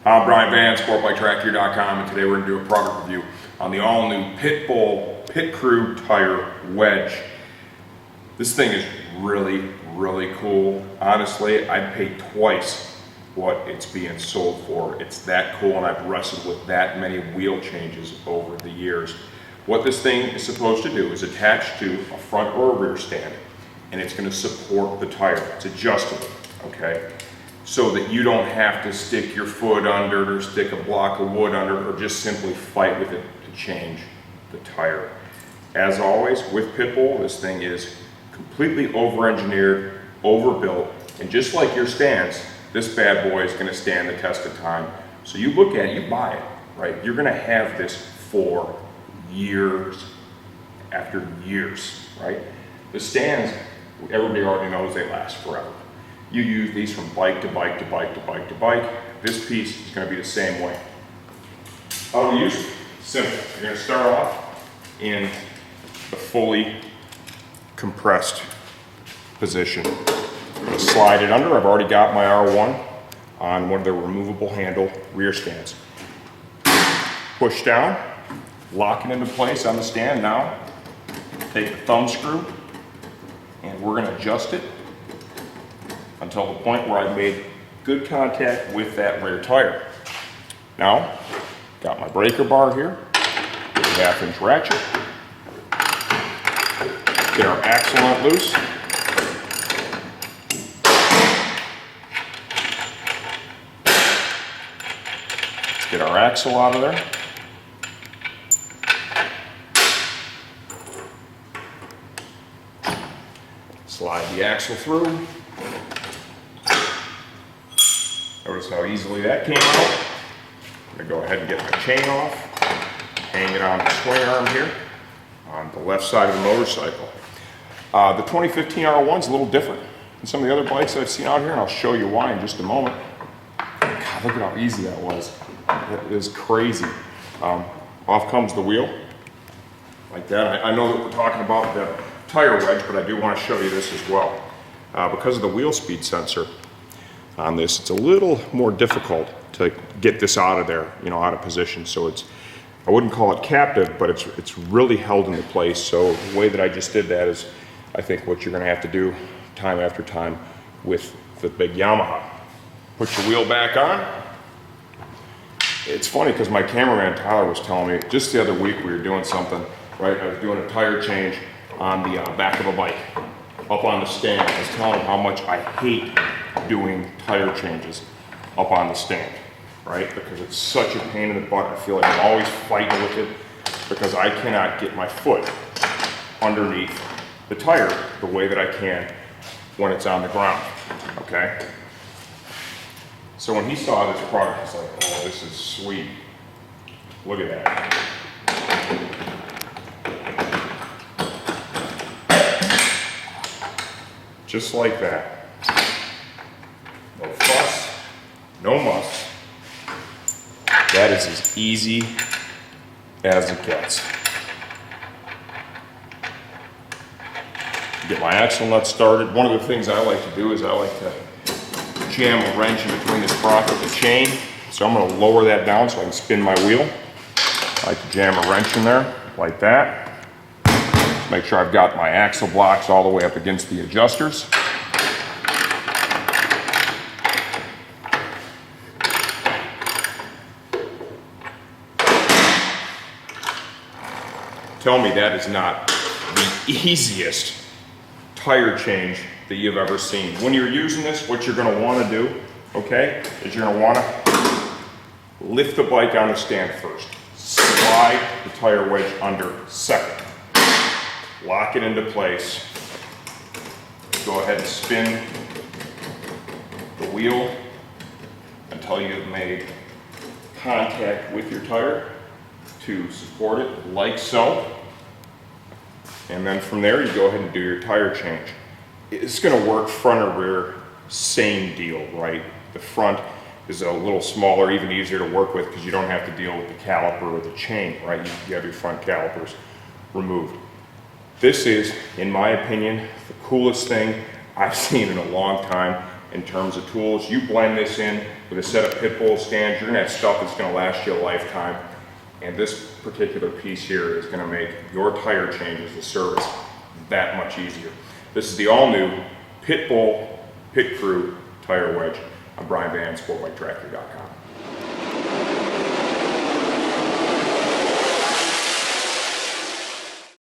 I'm Brian Van, sportbiketrackgear.com, and today we're going to do a product review on the all-new Pit Crew Tire Wedge. This thing is really, really cool. Honestly, I'd pay twice what it's being sold for. It's that cool, and I've wrestled with that many wheel changes over the years. What this thing is supposed to do is attach to a front or a rear stand, and it's going to support the tire. It's adjustable, okay? So that you don't have to stick your foot under it or stick a block of wood under it or just simply fight with it to change the tire. As always, with Pitbull, this thing is completely over-engineered, overbuilt, and just like your stands, this bad boy is going to stand the test of time. So you look at it, you buy it, right? You're going to have this for years after years, right? The stands, everybody already knows they last forever. You use these from bike to bike to bike to bike to bike. This piece is going to be the same way. How do you use it? Simple. You're going to start off in the fully compressed position. I'm going to slide it under. I've already got my R1 on one of the removable handle rear stands. Push down, lock it into place on the stand. Now, take the thumb screw and we're going to adjust it until the point where I've made good contact with that rear tire. Now, got my breaker bar here, get a 1/2-inch ratchet, get our axle nut loose, let's get our axle out of there. Slide the axle through. Notice how easily that came out. I'm going to go ahead and get my chain off, hang it on the swing arm here on the left side of the motorcycle. The 2015 R1 is a little different than some of the other bikes that I've seen out here, and I'll show you why in just a moment. God, look at how easy that was. That is crazy. Off comes the wheel, like that. I know that we're talking about the tire wedge, but I do want to show you this as well. Because of the wheel speed sensor on this, it's a little more difficult to get this out of there, out of position. So I wouldn't call it captive, but it's really held into place. So the way that I just did that is, I think, what you're going to have to do time after time with the big Yamaha. Put your wheel back on. It's funny because my cameraman Tyler was telling me just the other week we were doing something, right? I was doing a tire change on the back of a bike up on the stand. I was telling him how much I hate doing tire changes up on the stand, right? Because it's such a pain in the butt. I feel like I'm always fighting with it because I cannot get my foot underneath the tire the way that I can when it's on the ground, okay? So when he saw this product, he's like, oh, this is sweet. Look at that. Just like that. No fuss, no muss. That is as easy as it gets. Get my axle nut started. One of the things I like to do is I like to jam a wrench in between the sprocket and the chain. So I'm going to lower that down so I can spin my wheel. I like to jam a wrench in there like that. Make sure I've got my axle blocks all the way up against the adjusters. Tell me that is not the easiest tire change that you've ever seen. When you're using this, what you're going to want to do, okay, is you're going to want to lift the bike on the stand first. Slide the tire wedge under second. Lock it into place. Go ahead and spin the wheel until you've made contact with your tire to support it, like so. And then from there, you go ahead and do your tire change. It's going to work front or rear, same deal, right? The front is a little smaller, even easier to work with because you don't have to deal with the caliper or the chain, right? You have your front calipers removed. This is, in my opinion, the coolest thing I've seen in a long time in terms of tools. You blend this in with a set of pit bull stands, you're gonna have stuff that's gonna last you a lifetime. And this particular piece here is gonna make your tire changes, the service, that much easier. This is the all new Pit Crew Tire Wedge. I'm Brian Van, SportBikeTractor.com.